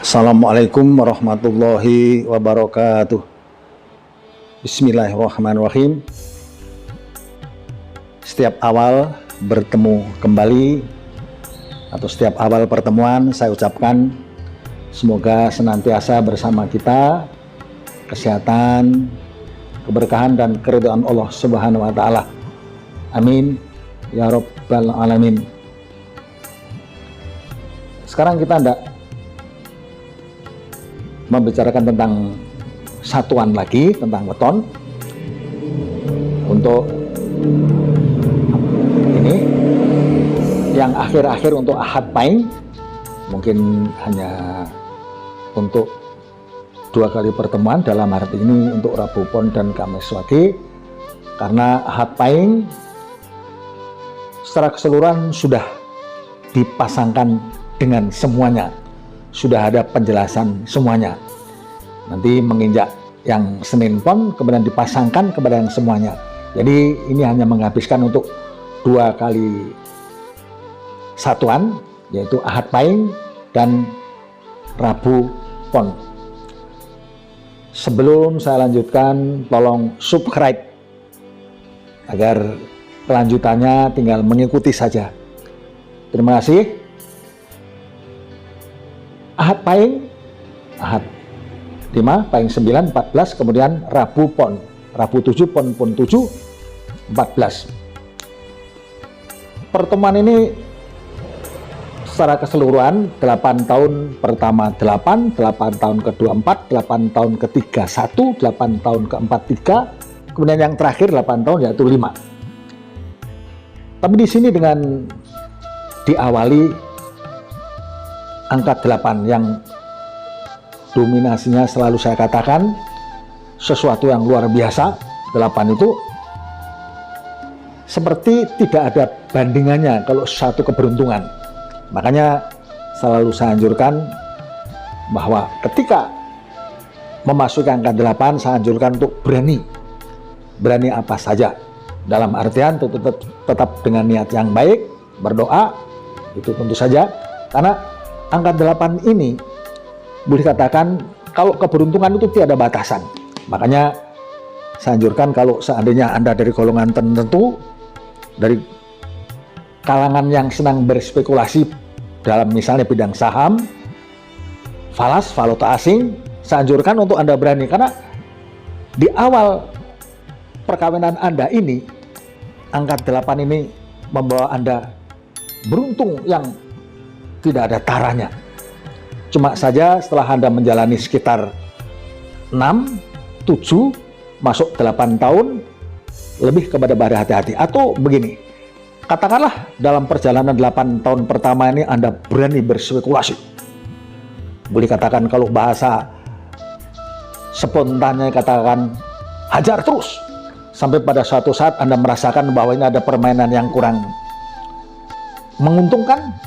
Assalamualaikum warahmatullahi wabarakatuh. Bismillahirrahmanirrahim. Setiap awal bertemu kembali atau setiap awal pertemuan saya ucapkan semoga senantiasa bersama kita kesehatan, keberkahan dan keridhaan Allah Subhanahu wa taala. Amin ya rabbal alamin. Sekarang kita membicarakan tentang satuan lagi, tentang weton. Untuk ini yang akhir-akhir untuk Ahad Pahing, mungkin hanya untuk 2 kali pertemuan dalam arti ini untuk Rabu Pon dan Kamis Wage, karena Ahad Pahing secara keseluruhan sudah dipasangkan dengan semuanya, sudah ada penjelasan semuanya. Nanti menginjak yang Senin Pon kemudian dipasangkan kepada yang semuanya. Jadi ini hanya menghabiskan untuk 2 kali satuan, yaitu Ahad Pahing dan Rabu Pon. Sebelum saya lanjutkan, tolong subscribe agar kelanjutannya tinggal mengikuti saja. Terima kasih. Ahad Pahing, Ahad 5, Pahing 9, 14, kemudian Rabu Pon, Rabu 7, Pon 7, 14. Pertemuan ini secara keseluruhan 8 tahun pertama 8 tahun kedua 4, 8 tahun ketiga 1, 8 tahun keempat 3, kemudian yang terakhir 8 tahun yaitu 5. Tapi di sini dengan diawali angka 8 yang dominasinya selalu saya katakan sesuatu yang luar biasa. 8 itu seperti tidak ada bandingannya kalau satu keberuntungan. Makanya selalu saya anjurkan bahwa ketika memasuki angka 8, saya anjurkan untuk berani apa saja, dalam artian tetap dengan niat yang baik, berdoa, itu tentu saja. Karena angka 8 ini boleh katakan kalau keberuntungan itu tiada batasan. Makanya saya anjurkan kalau seandainya Anda dari golongan tertentu, dari kalangan yang senang berspekulasi dalam misalnya bidang saham, falas, valuta asing, saya anjurkan untuk Anda berani. Karena di awal perkawinan Anda ini, angka 8 ini membawa Anda beruntung yang tidak ada taranya. Cuma saja setelah Anda menjalani sekitar 6, 7, masuk 8 tahun, lebih kepada berhati-hati. Atau begini, katakanlah dalam perjalanan 8 tahun pertama ini Anda berani berspekulasi. Boleh katakan kalau bahasa spontannya katakan hajar terus. Sampai pada suatu saat Anda merasakan bahwa ini ada permainan yang kurang menguntungkan,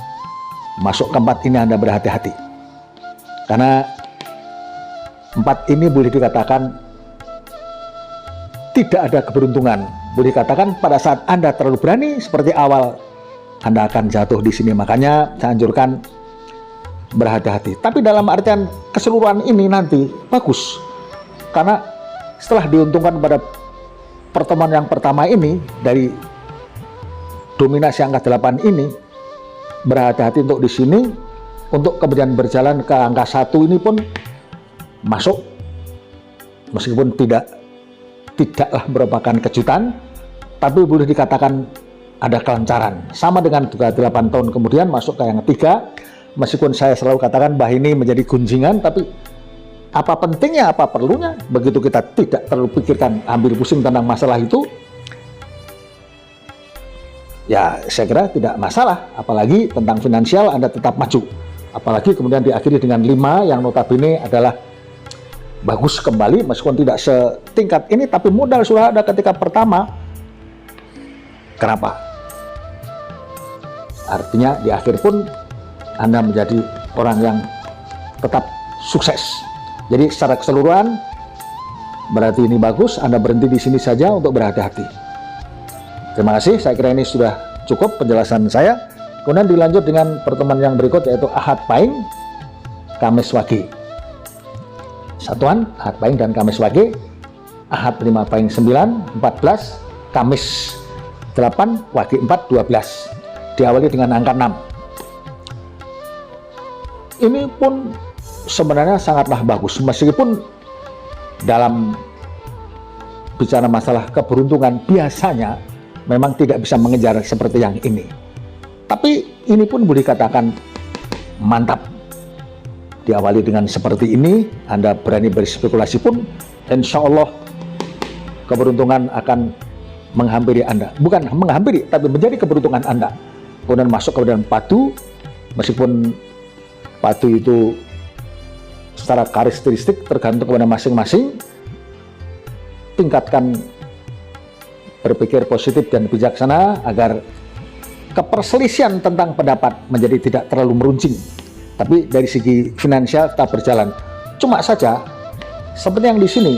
masuk ke 4 ini Anda berhati-hati. Karena 4 ini boleh dikatakan tidak ada keberuntungan. Boleh dikatakan pada saat Anda terlalu berani seperti awal, Anda akan jatuh di sini. Makanya saya anjurkan berhati-hati. Tapi dalam artian keseluruhan ini nanti bagus. Karena setelah diuntungkan pada pertemuan yang pertama ini, dari dominasi angka 8 ini, berhati-hati untuk di sini, untuk kemudian berjalan ke angka 1 ini pun masuk, meskipun tidaklah merupakan kejutan, tapi boleh dikatakan ada kelancaran. Sama dengan juga 8 tahun kemudian masuk ke yang 3, meskipun saya selalu katakan bahwa ini menjadi gunjingan, tapi apa pentingnya, apa perlunya, begitu kita tidak terlalu pikirkan, ambil pusing tentang masalah itu, ya saya kira tidak masalah. Apalagi tentang finansial Anda tetap maju, apalagi kemudian diakhiri dengan 5 yang notabene adalah bagus kembali, meskipun tidak setingkat ini, tapi modal sudah ada ketika pertama. Kenapa? Artinya di akhir pun Anda menjadi orang yang tetap sukses. Jadi secara keseluruhan berarti ini bagus. Anda berhenti di sini saja untuk berhati-hati. Terima kasih, saya kira ini sudah cukup penjelasan saya. Kemudian dilanjut dengan pertemuan yang berikut, yaitu Ahad Pahing Kamis Wage. Satuan Ahad Pahing dan Kamis Wage. Ahad 5 Pahing 9 14, Kamis 8 Wage 4 12. Diawali dengan angka 6. Ini pun sebenarnya sangatlah bagus, meskipun dalam bicara masalah keberuntungan biasanya memang tidak bisa mengejar seperti yang ini. Tapi ini pun boleh dikatakan mantap. Diawali dengan seperti ini, Anda berani berspekulasi pun, insya Allah keberuntungan akan menghampiri Anda. Bukan menghampiri, tapi menjadi keberuntungan Anda. Kemudian masuk ke dalam padu, meskipun padu itu secara karakteristik tergantung kepada masing-masing. Tingkatkan berpikir positif dan bijaksana agar keperselisihan tentang pendapat menjadi tidak terlalu meruncing. Tapi dari segi finansial tetap berjalan. Cuma saja seperti yang di sini,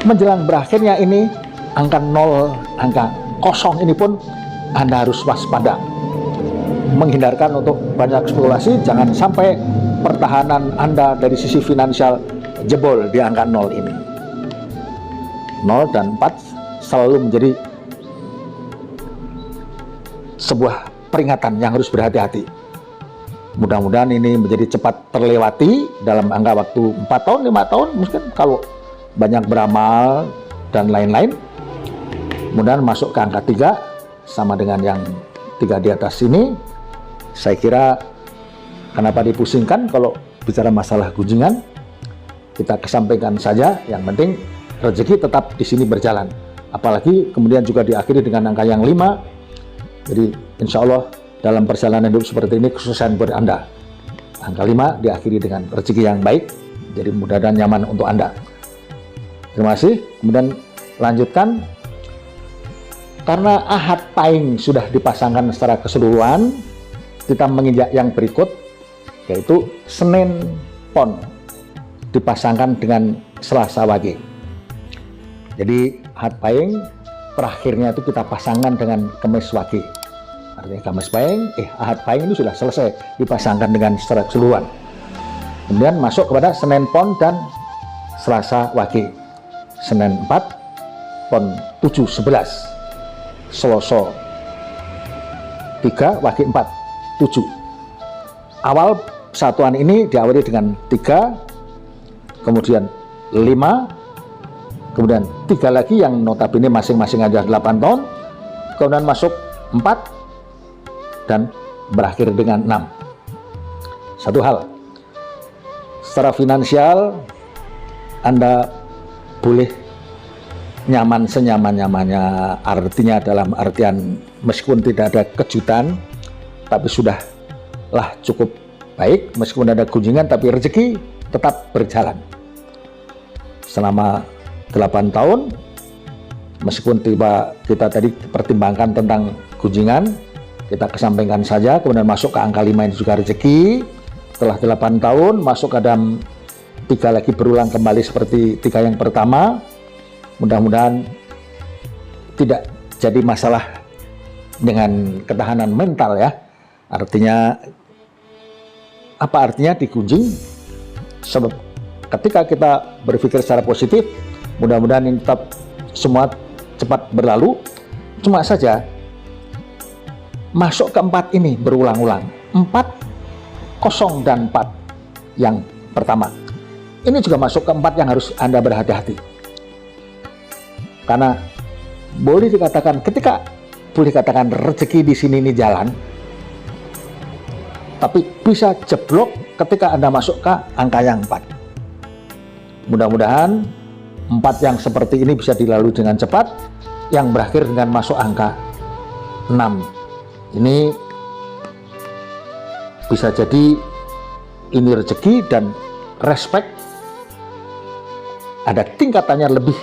menjelang berakhirnya ini angka 0, angka kosong ini pun Anda harus waspada. Menghindarkan untuk banyak spekulasi, jangan sampai pertahanan Anda dari sisi finansial jebol di angka 0 ini. 0 dan 4 selalu menjadi sebuah peringatan yang harus berhati-hati. Mudah-mudahan ini menjadi cepat terlewati dalam angka waktu 4 tahun, 5 tahun, mungkin kalau banyak beramal dan lain-lain. Mudah-mudahan masuk ke angka 3 sama dengan yang 3 di atas ini. Saya kira kenapa dipusingkan kalau bicara masalah gunjingan, kita kesampingkan saja. Yang penting rezeki tetap di sini berjalan. Apalagi kemudian juga diakhiri dengan angka yang 5. Jadi insya Allah dalam perjalanan hidup seperti ini kesuksesan buat Anda. Angka 5 diakhiri dengan rezeki yang baik, jadi mudah dan nyaman untuk Anda. Terima kasih. Kemudian lanjutkan. Karena Ahad Pahing sudah dipasangkan secara keseluruhan, kita menginjak yang berikut, yaitu Senin Pon dipasangkan dengan Selasa Wage. Jadi Ahad Pahing terakhirnya itu kita pasangkan dengan Kamis Wage. Artinya Kamis Pahing, Ahad Pahing itu sudah selesai dipasangkan dengan secara keseluruhan. Kemudian masuk kepada Senin Pon dan Selasa Wage. Senin 4, Pon 7 11, Selasa 3, Wage 4 7. Awal satuan ini diawali dengan 3, kemudian 5, kemudian 3 lagi yang notabene masing-masing aja 8 tahun, kemudian masuk 4 dan berakhir dengan 6. Satu hal, secara finansial Anda boleh nyaman senyaman-nyamannya, artinya dalam artian meskipun tidak ada kejutan tapi sudahlah cukup baik. Meskipun ada gunjingan tapi rezeki tetap berjalan selama 8 tahun. Meskipun kita tadi pertimbangkan tentang gunjingan, kita kesampingkan saja. Kemudian masuk ke angka 5 ini juga rezeki. Setelah 8 tahun masuk ke dalam 3 lagi berulang kembali seperti 3 yang pertama. Mudah-mudahan tidak jadi masalah dengan ketahanan mental ya. Artinya apa artinya digunjing? Sebab ketika kita berpikir secara positif, mudah-mudahan ini tetap semua cepat berlalu. Cuma saja masuk ke 4 ini berulang-ulang, 4, 0 dan 4 yang pertama. Ini juga masuk ke 4 yang harus Anda berhati-hati. Karena boleh dikatakan rezeki di sini ini jalan, tapi bisa jeblok ketika Anda masuk ke angka yang 4. Mudah-mudahan 4 yang seperti ini bisa dilalui dengan cepat, yang berakhir dengan masuk angka 6. Ini bisa jadi ini rezeki dan respect ada tingkatannya lebih.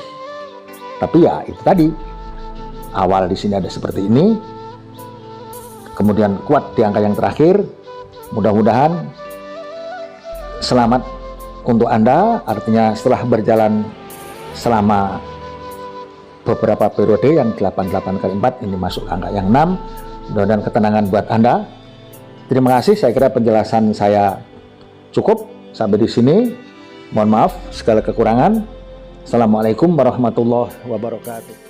Tapi ya itu tadi, awal di sini ada seperti ini, kemudian kuat di angka yang terakhir. Mudah-mudahan selamat untuk Anda, artinya setelah berjalan selama beberapa periode yang 88 kali 4 ini masuk angka yang 6. Mudah-mudahan ketenangan buat Anda. Terima kasih, saya kira penjelasan saya Cukup sampai di sini. Mohon maaf segala kekurangan. Assalamualaikum warahmatullahi wabarakatuh.